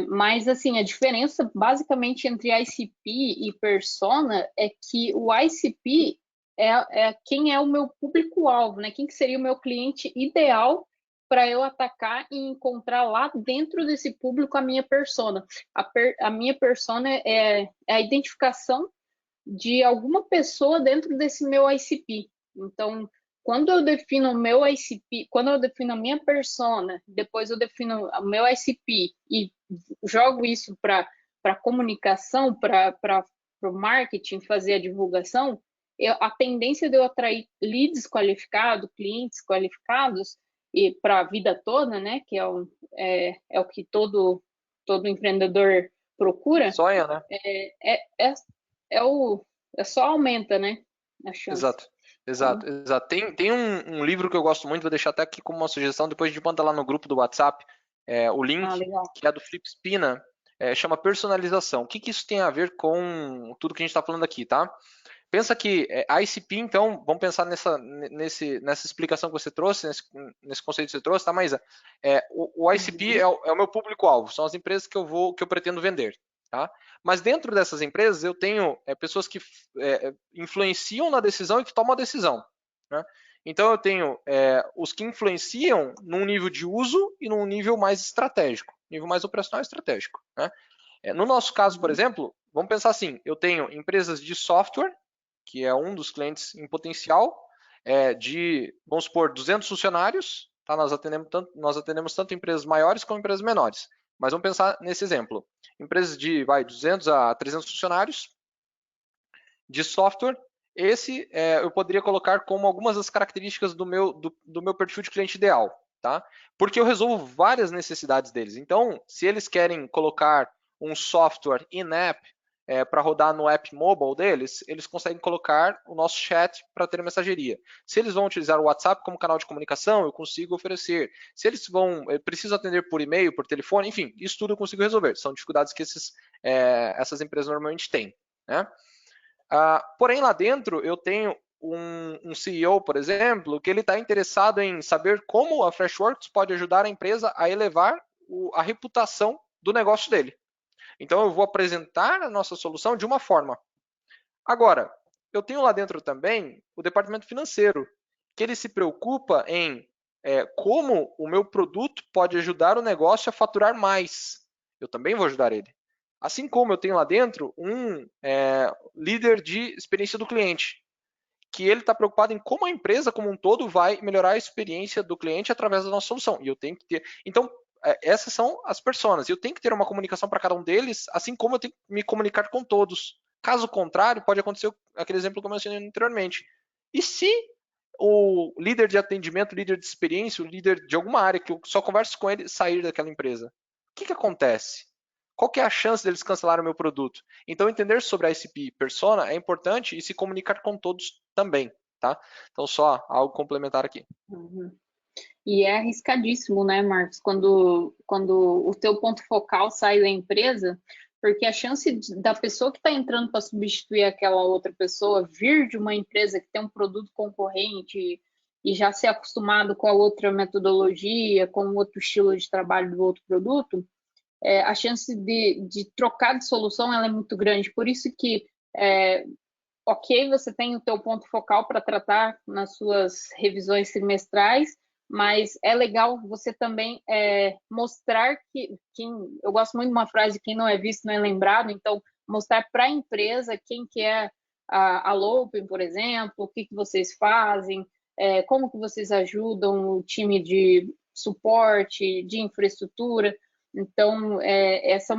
Mas assim, a diferença basicamente entre ICP e persona é que o ICP é quem é o meu público-alvo, né? Quem que seria o meu cliente ideal para eu atacar e encontrar lá dentro desse público a minha persona. A minha persona é a identificação de alguma pessoa dentro desse meu ICP. Então, quando eu defino o meu ICP, quando eu defino a minha persona, depois eu defino o meu ICP e jogo isso para comunicação, para o marketing, fazer a divulgação, a tendência de eu atrair leads qualificados, clientes qualificados, e para a vida toda, né, que é o que todo empreendedor procura, Sonha, né? Só aumenta, né, a chance. Exato. Então, Exato, exato. Tem um livro que eu gosto muito, vou deixar até aqui como uma sugestão, depois a gente manda lá no grupo do WhatsApp, o link, legal. que é do Flip Spina, chama Personalização. O que isso tem a ver com tudo que a gente está falando aqui, tá? Pensa que a ICP, então, vamos pensar nessa explicação que você trouxe, nesse conceito que você trouxe, tá, Maísa? O ICP é o meu público-alvo, são as empresas que eu pretendo vender, tá? Mas dentro dessas empresas eu tenho pessoas que influenciam na decisão e que tomam a decisão, né? Então eu tenho os que influenciam num nível de uso e num nível mais estratégico, nível mais operacional e estratégico, né? No nosso caso, por exemplo, vamos pensar assim, eu tenho empresas de software, que é um dos clientes em potencial, vamos supor, 200 funcionários, tá? Nós atendemos tanto empresas maiores como empresas menores. Mas vamos pensar nesse exemplo. Empresas de 200 a 300 funcionários de software, esse eu poderia colocar como algumas das características do meu perfil de cliente ideal, tá? Porque eu resolvo várias necessidades deles. Então, se eles querem colocar um software in-app para rodar no app mobile deles, eles conseguem colocar o nosso chat para ter mensageria. Se eles vão utilizar o WhatsApp como canal de comunicação, eu consigo oferecer. Se eles precisam atender por e-mail, por telefone, enfim, isso tudo eu consigo resolver. São dificuldades que essas empresas normalmente têm, né? Porém, lá dentro eu tenho um CEO, por exemplo, que ele está interessado em saber como a Freshworks pode ajudar a empresa a elevar a reputação do negócio dele. Então eu vou apresentar a nossa solução de uma forma. Agora, eu tenho lá dentro também o departamento financeiro, que ele se preocupa em como o meu produto pode ajudar o negócio a faturar mais. Eu também vou ajudar ele. Assim como eu tenho lá dentro um líder de experiência do cliente, que ele está preocupado em como a empresa como um todo vai melhorar a experiência do cliente através da nossa solução. E eu tenho que ter. Então, essas são as personas. Eu tenho que ter uma comunicação para cada um deles, assim como eu tenho que me comunicar com todos. Caso contrário, pode acontecer aquele exemplo que eu mencionei anteriormente. E se o líder de atendimento, o líder de experiência, o líder de alguma área que eu só converso com ele sair daquela empresa? O que acontece? Qual que é a chance deles cancelarem o meu produto? Então, entender sobre a ICP persona é importante e se comunicar com todos também, tá? Então, só algo complementar aqui. Uhum. E é arriscadíssimo, né, Marcos, quando o teu ponto focal sai da empresa, porque a chance da pessoa que está entrando para substituir aquela outra pessoa vir de uma empresa que tem um produto concorrente e já ser acostumado com a outra metodologia, com outro estilo de trabalho do outro produto, a chance de trocar de solução ela é muito grande. Por isso que ok, você tem o teu ponto focal para tratar nas suas revisões trimestrais, mas é legal você também mostrar eu gosto muito de uma frase, quem não é visto não é lembrado, então mostrar para a empresa quem que é a Lopen, por exemplo, o que vocês fazem, como que vocês ajudam o time de suporte, de infraestrutura. Então, essa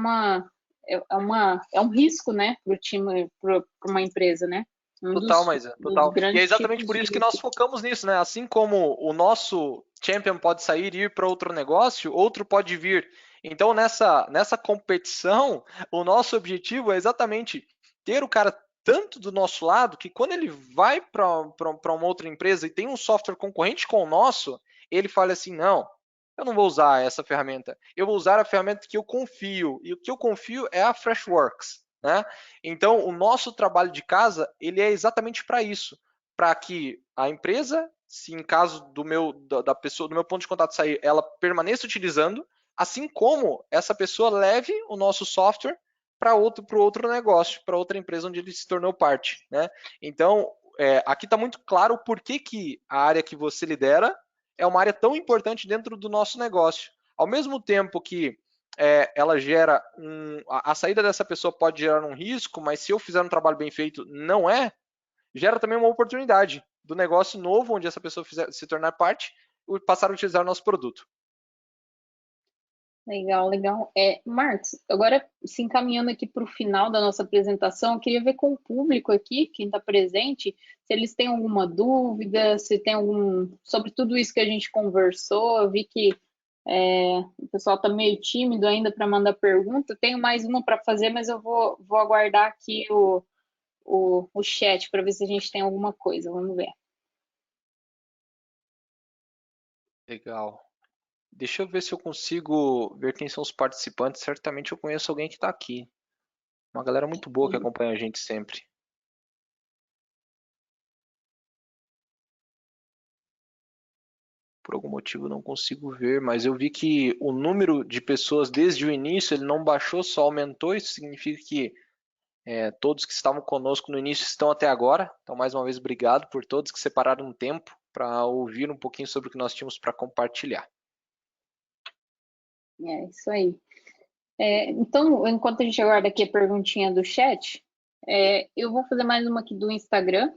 é um risco, né, para o time, para uma empresa, né? Total, mas Dos total. E é grandes exatamente tipos por de isso que nós risco. focamos nisso, né? Assim como o nosso champion pode sair e ir para outro negócio, outro pode vir. Então, nessa competição, o nosso objetivo é exatamente ter o cara tanto do nosso lado que quando ele vai para uma outra empresa e tem um software concorrente com o nosso, ele fala assim, não, eu não vou usar essa ferramenta. Eu vou usar a ferramenta que eu confio. E o que eu confio é a Freshworks, né? Então, o nosso trabalho de casa, ele é exatamente para isso, para que a empresa, se em caso da pessoa, do meu ponto de contato sair, ela permaneça utilizando, assim como essa pessoa leve o nosso software para outro negócio, para outra empresa onde ele se tornou parte, né? Então, aqui está muito claro o porquê que a área que você lidera é uma área tão importante dentro do nosso negócio. Ao mesmo tempo que ela gera a saída dessa pessoa pode gerar um risco, mas se eu fizer um trabalho bem feito, não gera também uma oportunidade do negócio novo, onde essa pessoa se tornar parte e passar a utilizar o nosso produto. Legal, legal. Marcos, agora se encaminhando aqui para o final da nossa apresentação, eu queria ver com o público aqui, quem está presente, se eles têm alguma dúvida, se tem sobre tudo isso que a gente conversou. Eu vi que o pessoal está meio tímido ainda para mandar pergunta. Eu tenho mais uma para fazer, mas eu vou aguardar aqui o chat para ver se a gente tem alguma coisa. Vamos ver. Legal. Deixa eu ver se eu consigo ver quem são os participantes. Certamente eu conheço alguém que está aqui. Uma galera muito boa que acompanha a gente sempre. Por algum motivo não consigo ver, mas eu vi que o número de pessoas desde o início ele não baixou, só aumentou. Isso significa que todos que estavam conosco no início estão até agora. Então, mais uma vez, obrigado por todos que separaram um tempo para ouvir um pouquinho sobre o que nós tínhamos para compartilhar. É isso aí. Então, enquanto a gente aguarda aqui a perguntinha do chat, eu vou fazer mais uma aqui do Instagram.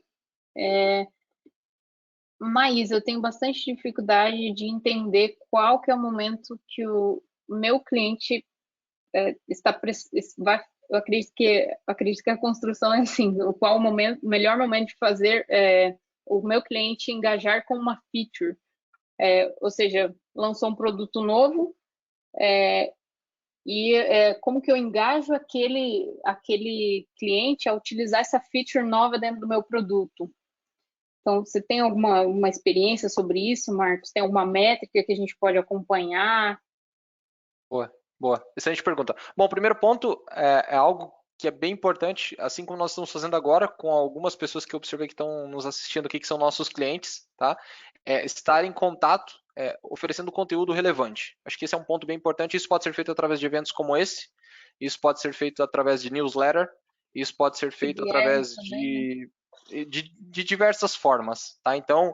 Mas eu tenho bastante dificuldade de entender qual que é o momento que o meu cliente vai. Eu acredito que a construção é assim, qual o melhor momento de fazer o meu cliente engajar com uma feature, ou seja, lançou um produto novo, como que eu engajo aquele cliente a utilizar essa feature nova dentro do meu produto. Então, você tem alguma experiência sobre isso, Marcos? Tem alguma métrica que a gente pode acompanhar? Boa. Excelente pergunta. Bom, o primeiro ponto é algo que é bem importante, assim como nós estamos fazendo agora com algumas pessoas que eu observei que estão nos assistindo aqui, que são nossos clientes, tá? Estar em contato, oferecendo conteúdo relevante. Acho que esse é um ponto bem importante. Isso pode ser feito através de eventos como esse, isso pode ser feito através de newsletter, isso pode ser feito através também, né? de diversas formas, tá? Então,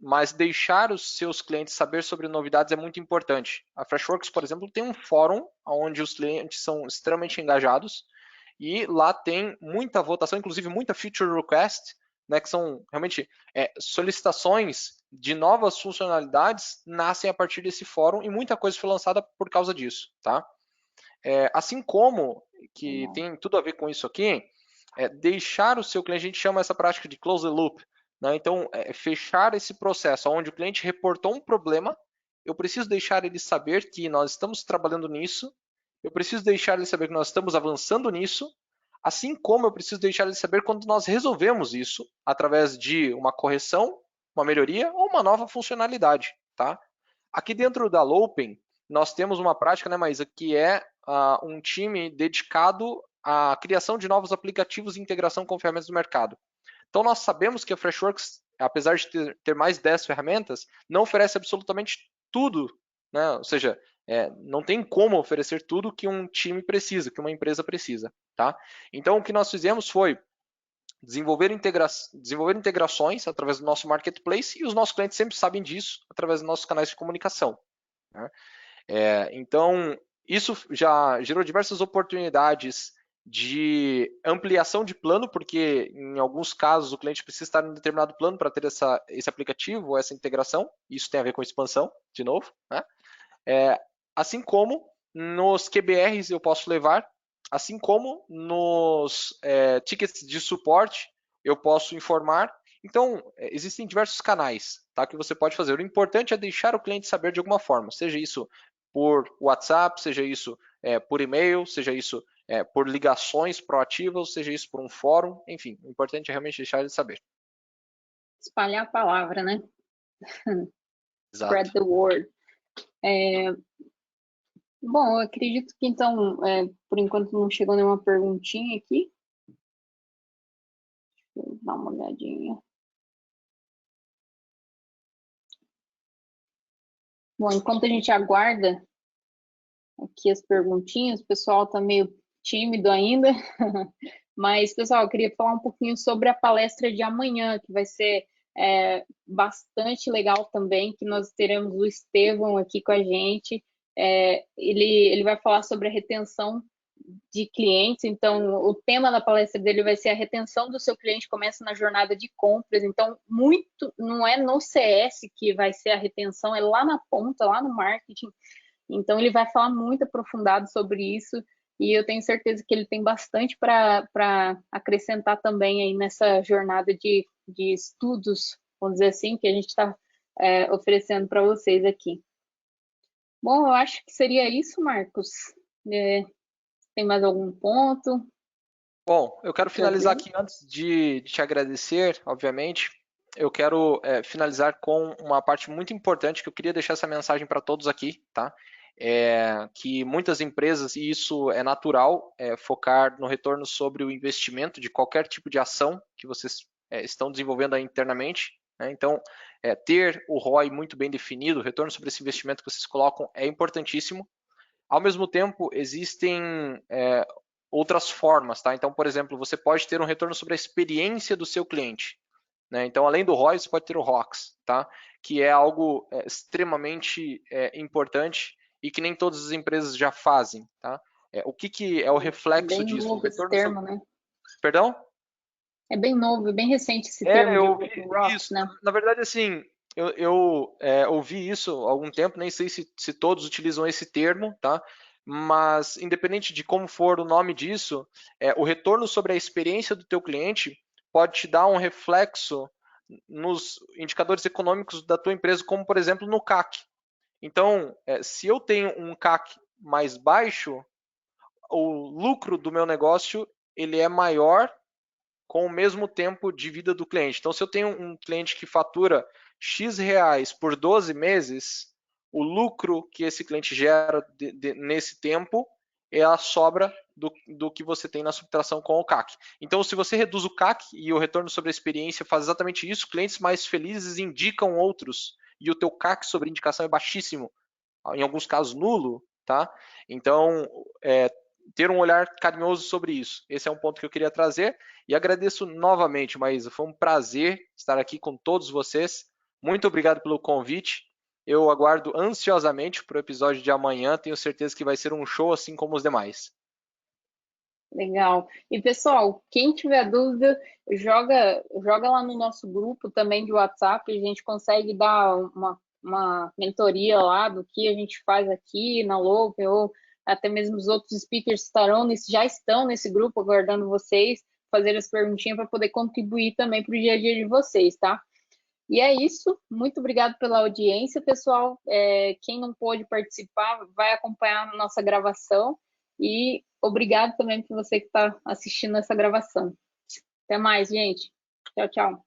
mas deixar os seus clientes saber sobre novidades é muito importante. A Freshworks, por exemplo, tem um fórum onde os clientes são extremamente engajados e lá tem muita votação, inclusive muita feature request, né, que são realmente solicitações de novas funcionalidades nascem a partir desse fórum e muita coisa foi lançada por causa disso, tá? Assim como, que tem tudo a ver com isso aqui, deixar o seu cliente, a gente chama essa prática de close the loop, né? Então, fechar esse processo onde o cliente reportou um problema, eu preciso deixar ele saber que nós estamos trabalhando nisso, eu preciso deixar ele saber que nós estamos avançando nisso, assim como eu preciso deixar ele saber quando nós resolvemos isso através de uma correção, uma melhoria ou uma nova funcionalidade, tá? Aqui dentro da Lopen, nós temos uma prática, né, Maísa, que é um time dedicado à criação de novos aplicativos e integração com ferramentas do mercado. Então, nós sabemos que a Freshworks, apesar de ter mais 10 ferramentas, não oferece absolutamente tudo, né? Ou seja, não tem como oferecer tudo que um time precisa, que uma empresa precisa, tá? Então, o que nós fizemos foi desenvolver integrações através do nosso marketplace e os nossos clientes sempre sabem disso através dos nossos canais de comunicação, né? Então, isso já gerou diversas oportunidades de ampliação de plano, porque em alguns casos o cliente precisa estar em um determinado plano para ter esse aplicativo, essa integração. Isso tem a ver com expansão, de novo, né? Assim como nos QBRs eu posso levar, assim como nos tickets de suporte eu posso informar. Então, existem diversos canais, tá, que você pode fazer. O importante é deixar o cliente saber de alguma forma, seja isso por WhatsApp, seja isso por e-mail, seja isso por ligações proativas, seja isso por um fórum, enfim, o importante é realmente deixar ele saber. Espalhar a palavra, né? Exato. Spread the word. Bom, eu acredito que então, por enquanto não chegou nenhuma perguntinha aqui. Deixa eu dar uma olhadinha. Bom, enquanto a gente aguarda aqui as perguntinhas, o pessoal está meio tímido ainda, mas, pessoal, eu queria falar um pouquinho sobre a palestra de amanhã, que vai ser bastante legal também, que nós teremos o Estevão aqui com a gente. Ele vai falar sobre a retenção de clientes, então o tema da palestra dele vai ser a retenção do seu cliente começa na jornada de compras, então muito não é no CS que vai ser a retenção, é lá na ponta, lá no marketing. Então ele vai falar muito aprofundado sobre isso e eu tenho certeza que ele tem bastante para acrescentar também aí nessa jornada de estudos, vamos dizer assim, que a gente está oferecendo para vocês aqui. Bom, eu acho que seria isso, Marcos. Tem mais algum ponto? Bom, eu quero finalizar aqui antes de te agradecer, obviamente. Eu quero finalizar com uma parte muito importante que eu queria deixar essa mensagem para todos aqui, tá? Que muitas empresas, e isso é natural, focar no retorno sobre o investimento de qualquer tipo de ação que vocês estão desenvolvendo aí internamente, né? Então, ter o ROI muito bem definido, o retorno sobre esse investimento que vocês colocam é importantíssimo. Ao mesmo tempo, existem outras formas, tá? Então, por exemplo, você pode ter um retorno sobre a experiência do seu cliente. né? Então, além do ROI, você pode ter o ROX, tá? Que é algo extremamente importante e que nem todas as empresas já fazem, tá? O que é o É reflexo bem disso? O novo esse retorno sobre... termo, né? Perdão? É bem novo, bem recente esse termo de Eu ouvi rocks, isso. né? Na verdade, assim, eu ouvi isso há algum tempo, nem sei se todos utilizam esse termo, tá? Mas, independente de como for o nome disso, o retorno sobre a experiência do teu cliente pode te dar um reflexo nos indicadores econômicos da tua empresa, como, por exemplo, no CAC. Então, se eu tenho um CAC mais baixo, o lucro do meu negócio ele é maior com o mesmo tempo de vida do cliente. Então, se eu tenho um cliente que fatura X reais por 12 meses, o lucro que esse cliente gera nesse tempo é a sobra do que você tem na subtração com o CAC. Então, se você reduz o CAC e o retorno sobre a experiência faz exatamente isso, clientes mais felizes indicam outros e o teu CAC sobre indicação é baixíssimo, em alguns casos nulo, tá? Então, ter um olhar carinhoso sobre isso. Esse é um ponto que eu queria trazer e agradeço novamente, Maísa. Foi um prazer estar aqui com todos vocês. Muito obrigado pelo convite. Eu aguardo ansiosamente para o episódio de amanhã. Tenho certeza que vai ser um show assim como os demais. Legal. E pessoal, quem tiver dúvida, joga lá no nosso grupo também de WhatsApp, a gente consegue dar uma mentoria lá do que a gente faz aqui na Loupe, ou até mesmo os outros speakers já estão nesse grupo aguardando vocês, fazer as perguntinhas para poder contribuir também para o dia a dia de vocês, tá? E é isso. Muito obrigado pela audiência, pessoal. Quem não pôde participar, vai acompanhar a nossa gravação. E obrigado também por você que está assistindo essa gravação. Até mais, gente. Tchau, tchau.